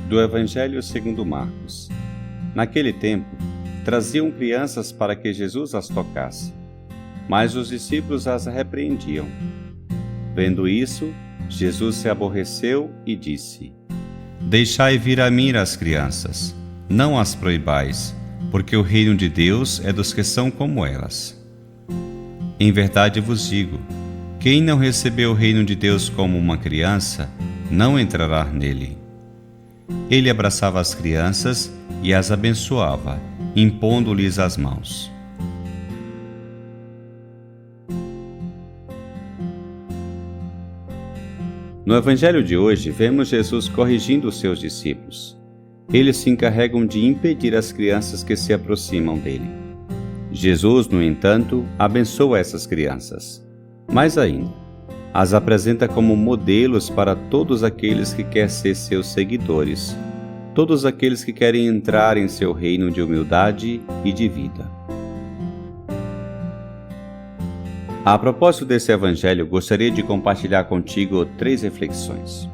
Do Evangelho segundo Marcos. Naquele tempo, traziam crianças para que Jesus as tocasse, mas os discípulos as repreendiam. Vendo isso, Jesus se aborreceu e disse: Deixai vir a mim as crianças, não as proibais, porque o reino de Deus é dos que são como elas. Em verdade vos digo, quem não recebeu o reino de Deus como uma criança, não entrará nele. Ele abraçava as crianças e as abençoava, impondo-lhes as mãos. No Evangelho de hoje, vemos Jesus corrigindo os seus discípulos. Eles se encarregam de impedir as crianças que se aproximam dele. Jesus, no entanto, abençoa essas crianças. Mais ainda, as apresenta como modelos para todos aqueles que querem ser seus seguidores, todos aqueles que querem entrar em seu reino de humildade e de vida. A propósito desse evangelho, gostaria de compartilhar contigo 3 reflexões.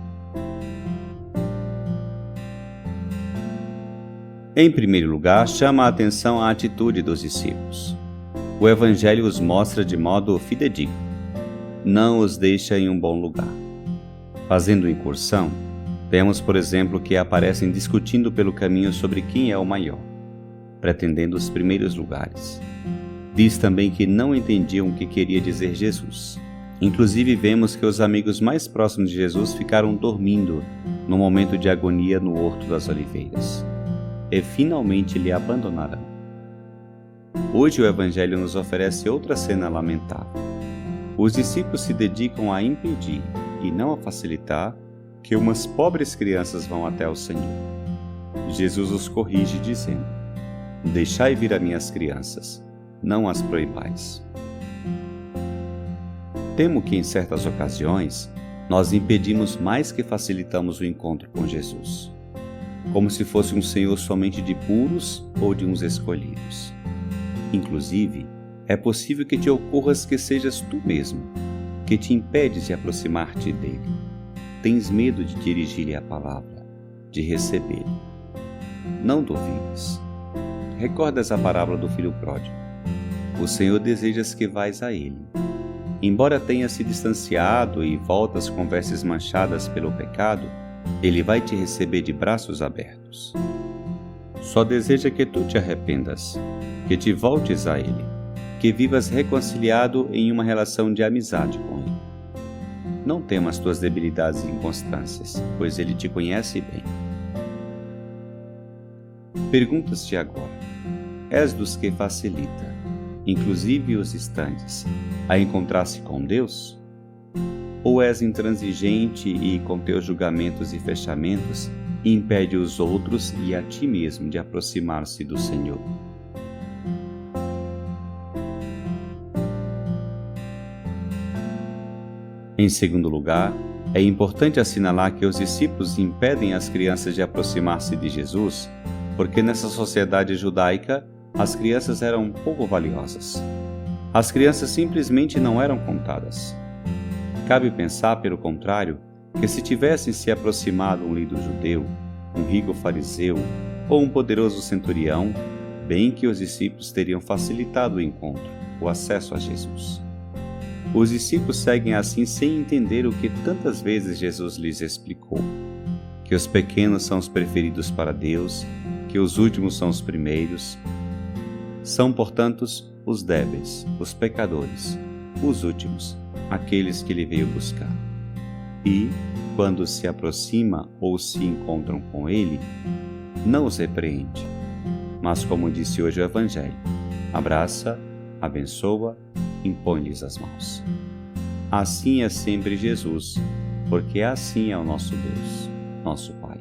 Em primeiro lugar, chama a atenção a atitude dos discípulos. O evangelho os mostra de modo fidedigno. Não os deixa em um bom lugar. Fazendo incursão, vemos, por exemplo, que aparecem discutindo pelo caminho sobre quem é o maior, pretendendo os primeiros lugares. Diz também que não entendiam o que queria dizer Jesus. Inclusive, vemos que os amigos mais próximos de Jesus ficaram dormindo no momento de agonia no Horto das Oliveiras. E finalmente lhe abandonarão. Hoje o Evangelho nos oferece outra cena lamentável. Os discípulos se dedicam a impedir, e não a facilitar, que umas pobres crianças vão até o Senhor. Jesus os corrige dizendo: Deixai vir a minhas crianças, não as proibais. Temo que em certas ocasiões nós impedimos mais que facilitamos o encontro com Jesus, como se fosse um Senhor somente de puros ou de uns escolhidos. Inclusive, é possível que te ocorras que sejas tu mesmo, que te impedes de aproximar-te dele. Tens medo de dirigir-lhe a palavra, de recebê-lo. Não duvides. Recordas a parábola do filho pródigo. O Senhor desejas que vais a ele. Embora tenhas se distanciado e voltas com vestes manchadas pelo pecado, ele vai te receber de braços abertos. Só deseja que tu te arrependas, que te voltes a ele, que vivas reconciliado em uma relação de amizade com ele. Não temas tuas debilidades e inconstâncias, pois ele te conhece bem. Perguntas-te agora: és dos que facilita, inclusive os distantes, a encontrar-se com Deus? Ou és intransigente e, com teus julgamentos e fechamentos, impede os outros e a ti mesmo de aproximar-se do Senhor? Em segundo lugar, é importante assinalar que os discípulos impedem as crianças de aproximar-se de Jesus, porque nessa sociedade judaica, as crianças eram pouco valiosas. As crianças simplesmente não eram contadas. Cabe pensar, pelo contrário, que se tivessem se aproximado um líder judeu, um rico fariseu ou um poderoso centurião, bem que os discípulos teriam facilitado o encontro, o acesso a Jesus. Os discípulos seguem assim sem entender o que tantas vezes Jesus lhes explicou: que os pequenos são os preferidos para Deus, que os últimos são os primeiros. São, portanto, os débeis, os pecadores, os últimos, aqueles que ele veio buscar. E, quando se aproxima ou se encontram com ele, não os repreende, mas, como disse hoje o Evangelho, abraça, abençoa, impõe-lhes as mãos. Assim é sempre Jesus, porque assim é o nosso Deus, nosso Pai.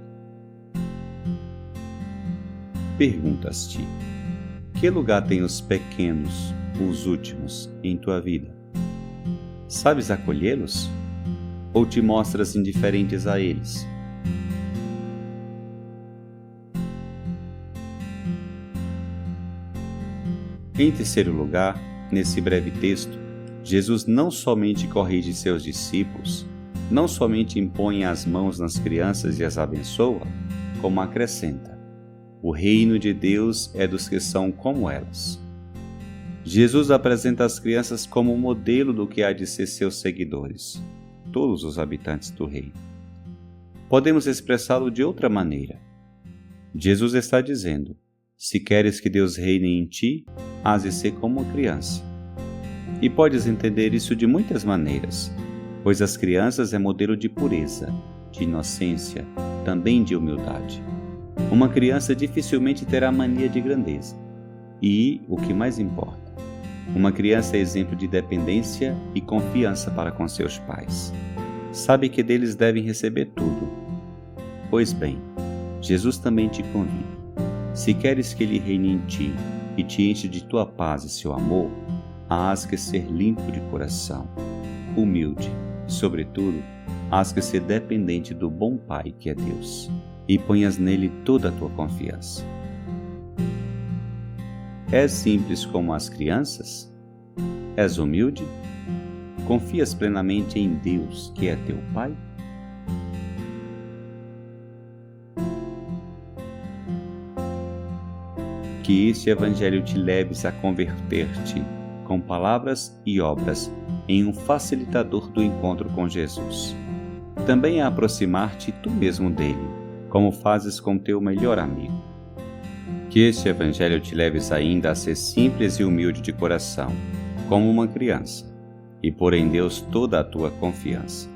Perguntas-te: que lugar têm os pequenos, os últimos, em tua vida? Sabes acolhê-los? Ou te mostras indiferentes a eles? Em terceiro lugar, nesse breve texto, Jesus não somente corrige seus discípulos, não somente impõe as mãos nas crianças e as abençoa, como acrescenta: o reino de Deus é dos que são como elas. Jesus apresenta as crianças como modelo do que há de ser seus seguidores, todos os habitantes do reino. Podemos expressá-lo de outra maneira. Jesus está dizendo: se queres que Deus reine em ti, hás de ser como uma criança. E podes entender isso de muitas maneiras, pois as crianças é modelo de pureza, de inocência, também de humildade. Uma criança dificilmente terá mania de grandeza. E, o que mais importa, uma criança é exemplo de dependência e confiança para com seus pais. Sabe que deles devem receber tudo. Pois bem, Jesus também te convida. Se queres que Ele reine em ti e te enche de tua paz e seu amor, hás que ser limpo de coração, humilde, e, sobretudo, hás que ser dependente do bom Pai que é Deus, e ponhas nele toda a tua confiança. És simples como as crianças? És humilde? Confias plenamente em Deus, que é teu Pai? Que este Evangelho te leves a converter-te, com palavras e obras, em um facilitador do encontro com Jesus. Também a aproximar-te tu mesmo dele, como fazes com teu melhor amigo. Que este Evangelho te leves ainda a ser simples e humilde de coração, como uma criança, e pôr em Deus toda a tua confiança.